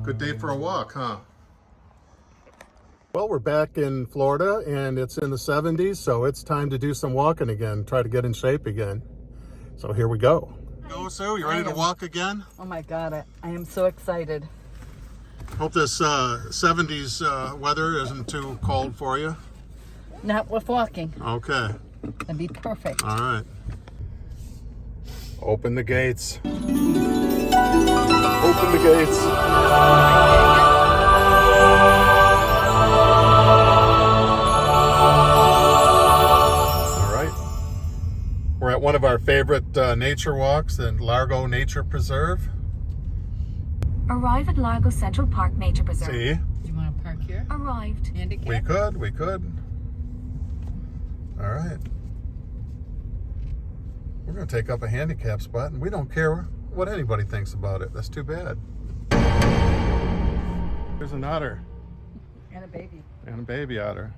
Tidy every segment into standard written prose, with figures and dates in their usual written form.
Good day for a walk, huh? Well, we're back in Florida and it's in the 70s, so it's time to do some walking again, try to get in shape again. So here we go. Go, Sue, you ready to walk again? Oh my God, I am so excited. Hope this 70s weather isn't too cold for you. Not with walking. Okay. That'd be perfect. All right. Open the gates. Open the gates. All right. We're at one of our favorite nature walks, the Largo Nature Preserve. Arrive at Largo Central Park Nature Preserve. See? You want to park here? Arrived. Handicap? We could. All right. We're going to take up a handicap spot, and we don't care what anybody thinks about it. That's too bad. There's an otter. And a baby. And a baby otter.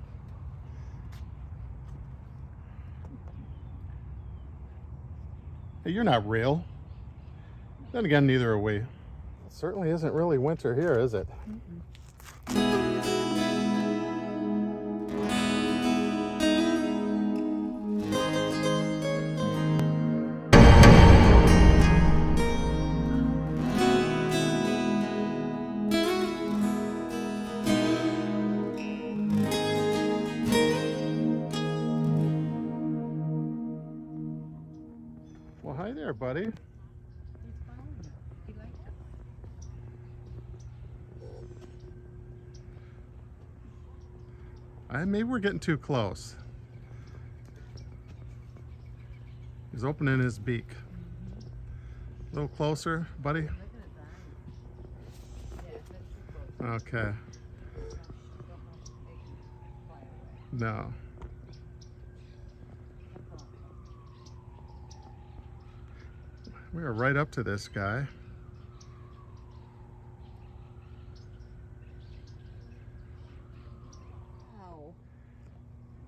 Hey, you're not real. Then again, neither are we. It certainly isn't really winter here, is it? Well, hi there, buddy. Maybe we're getting too close. He's opening his beak. A little closer, buddy. Okay. No. We are right up to this guy.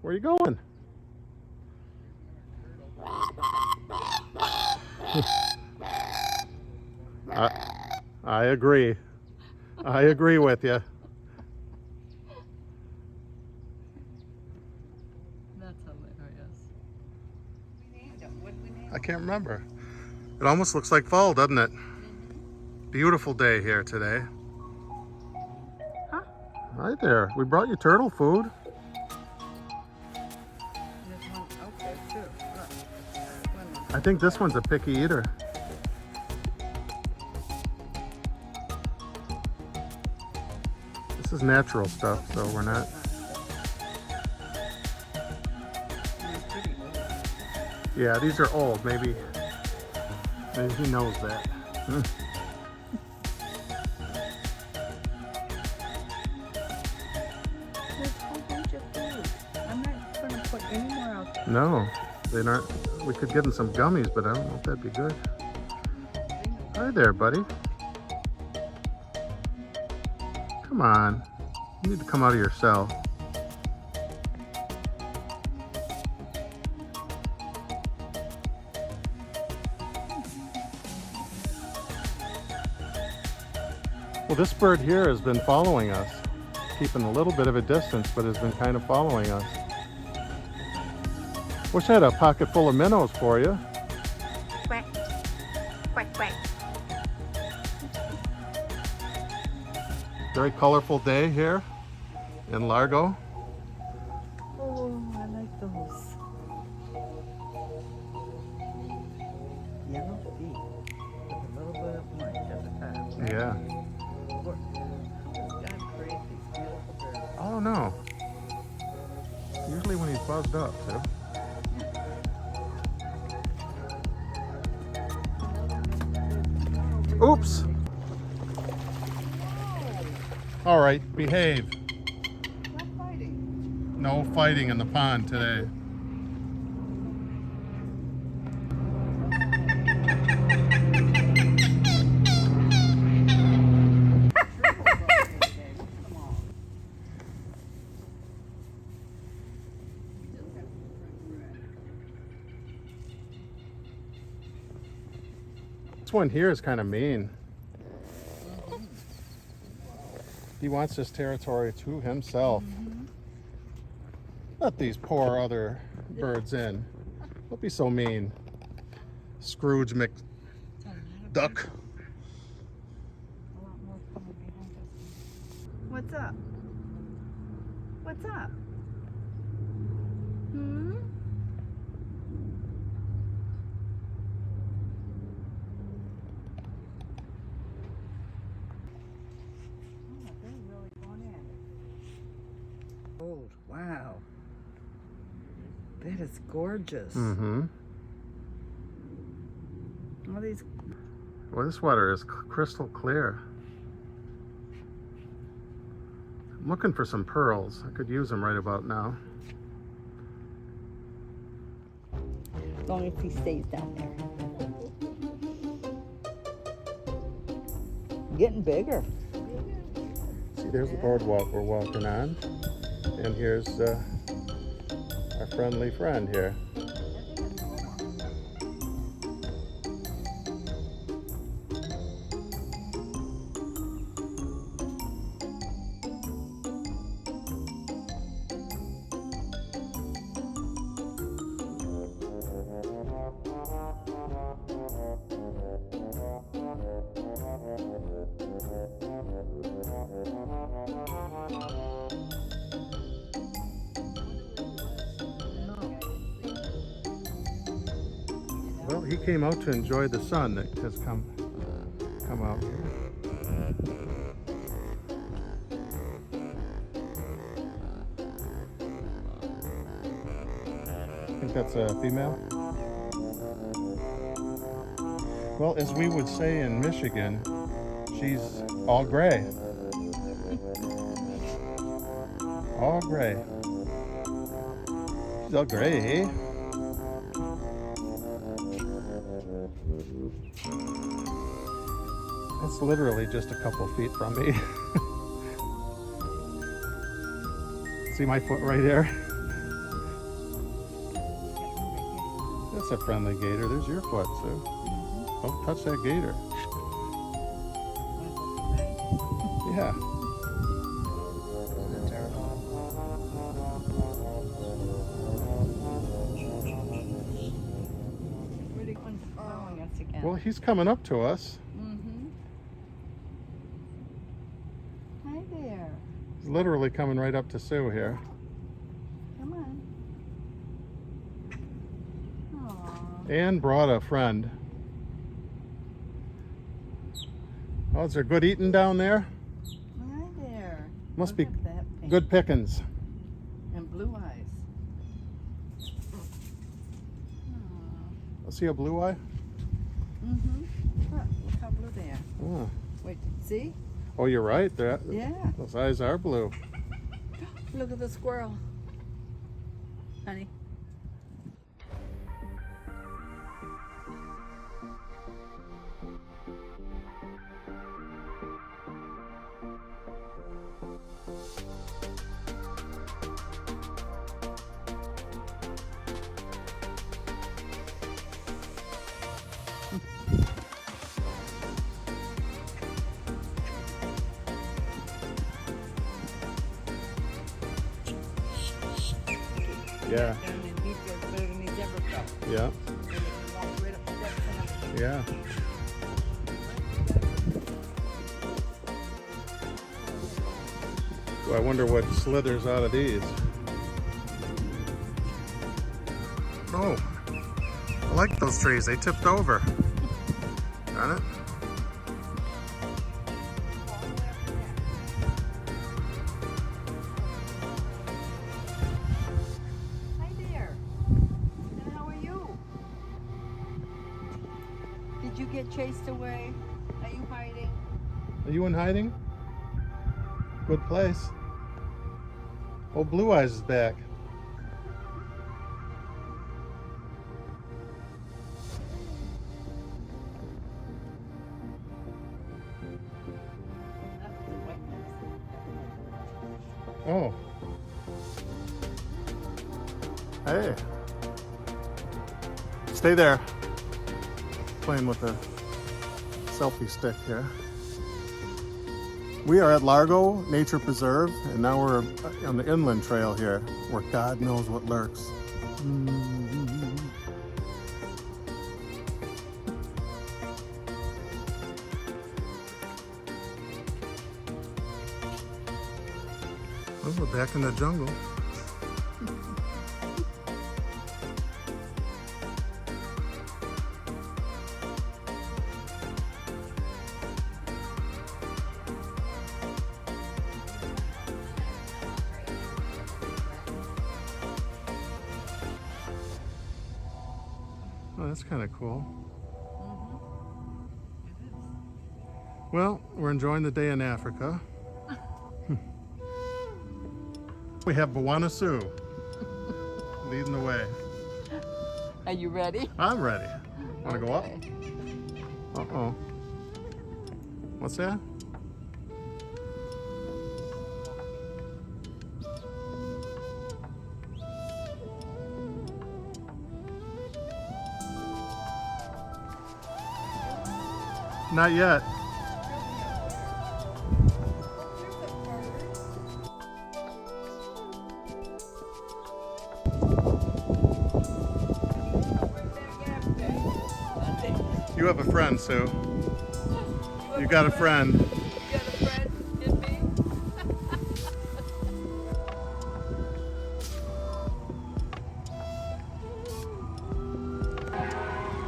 Where are you going? I agree. I agree with you. That's hilarious. I can't remember. It almost looks like fall, doesn't it? Beautiful day here today. Huh? Hi there. We brought you turtle food. There's one out there too. Look. I think this one's a picky eater. This is natural stuff, so we're not. Yeah, these are old. Maybe he knows that. There's a whole bunch of food. I'm not going to put any more out there. No, they're not. We could give them some gummies, but I don't know if that'd be good. Hi there, buddy. Come on. You need to come out of your cell. Well, this bird here has been following us, keeping a little bit of a distance, but has been kind of following us. Wish I had a pocket full of minnows for you. Quack. Quack, quack. Very colorful day here in Largo. Oh, I like those. Yellow feet with a little bit of orange at the top. Yeah. God create these beautiful birds. Oh no. Usually when he's buzzed up, too. Oops. All right, behave. Not fighting. No fighting in the pond today. This one here is kind of mean. He wants this territory to himself. Let these poor other birds in. Don't be so mean. Scrooge McDuck. A lot more coming behind us. What's up? What's up? Hmm? Oh, they're really going at it. Oh, wow. That is gorgeous. Mm-hmm. All these. Well, this water is crystal clear. I'm looking for some pearls. I could use them right about now. As long as he stays down there. Getting bigger. See, there's the boardwalk we're walking on. And here's our friendly friend here. Well, he came out to enjoy the sun that has come out here. I think that's a female. Well, as we would say in Michigan, she's all gray. All gray. She's all gray, eh? It's literally just a couple feet from me. See my foot right there? That's a friendly gator. There's your foot, Sue. Don't touch that gator. Yeah. Really following us again. Well, he's coming up to us. Hi there. He's literally coming right up to Sue here. Come on. Aww. And brought a friend. Oh, is there good eating down there? Hi there. Must Look be at that pink. good pickings. And blue eyes. I see a blue eye. Look how blue they are. Oh, Wait, see? oh, you're right. Yeah. Those eyes are blue. Look at the squirrel. Honey. Yeah. Yeah. Yeah. Well, I wonder what slithers out of these. Oh, I like those trees. They tipped over. Got it? Hi there. And how are you? Did you get chased away? Are you hiding? Are you in hiding? Good place. Oh, Blue Eyes is back. Oh. Hey. Stay there. Playing with the selfie stick here. We are at Largo Nature Preserve, and now we're on the inland trail here, where God knows what lurks. Oh, we're back in the jungle. Oh, that's kind of cool. Well, we're enjoying the day in Africa. We have Bwana Sue leading the way. Are you ready? I'm ready. Want to go up? Okay. Uh-oh. What's that? Not yet. You have a friend, Sue. You got a friend. You got a friend in me?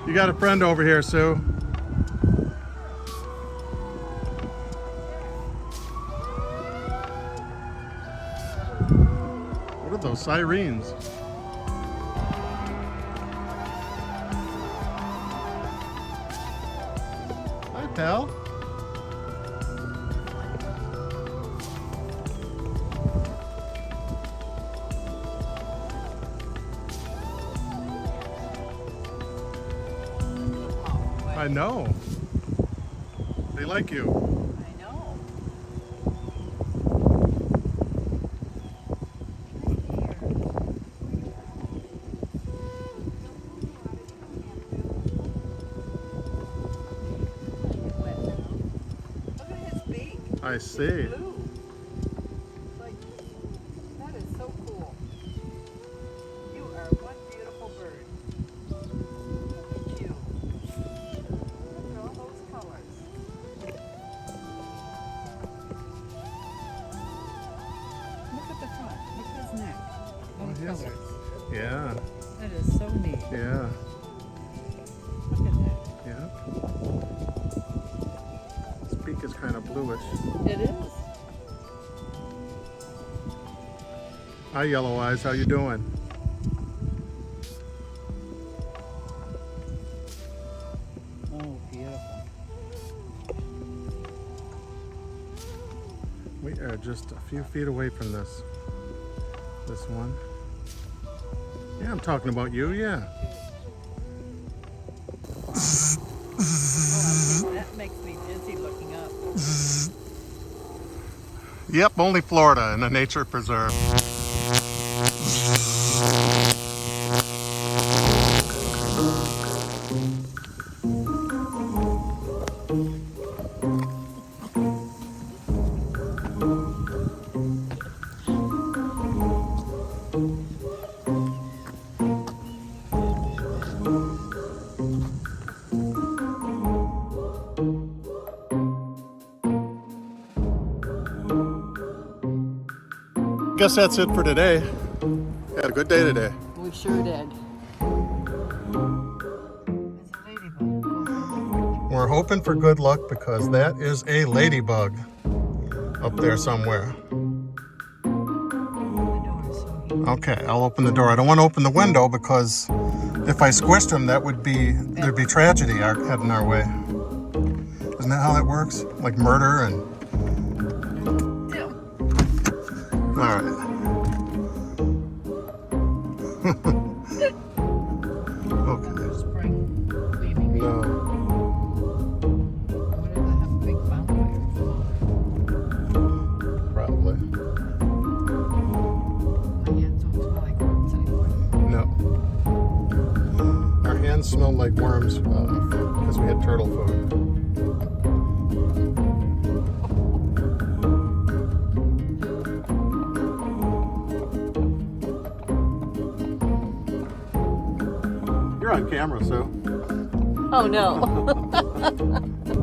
You got a friend over here, Sue. What are those sirens? Hi, pal. I know. They like you. I know. Look at his beak. I see. Blue. Like, that is so cool. You are one beautiful bird. Look at you. Look at all those colors. Look at the front. Look at his neck. Those yes. colors. Yeah, That is so neat. yeah, Look at that. yeah. His beak is kind of bluish. It is. Hi, Yellow Eyes. How you doing? Oh, beautiful. We are just a few feet away from this one. Yeah, I'm talking about you, yeah. That makes me dizzy looking up. Yep, only Florida in a nature preserve. Guess that's it for today. Had a good day today. We sure did. It's a ladybug. We're hoping for good luck because that is a ladybug up there somewhere. Okay, I'll open the door. I don't want to open the window because if I squished him, there'd be tragedy heading our way. Isn't that how that works? Like murder and... All right. Okay. Spring cleaning. No. What if they have a big bonfire? Probably. My hands don't smell like worms anymore. No. Our hands smelled like worms because we had turtle food. on camera, Sue. Oh no.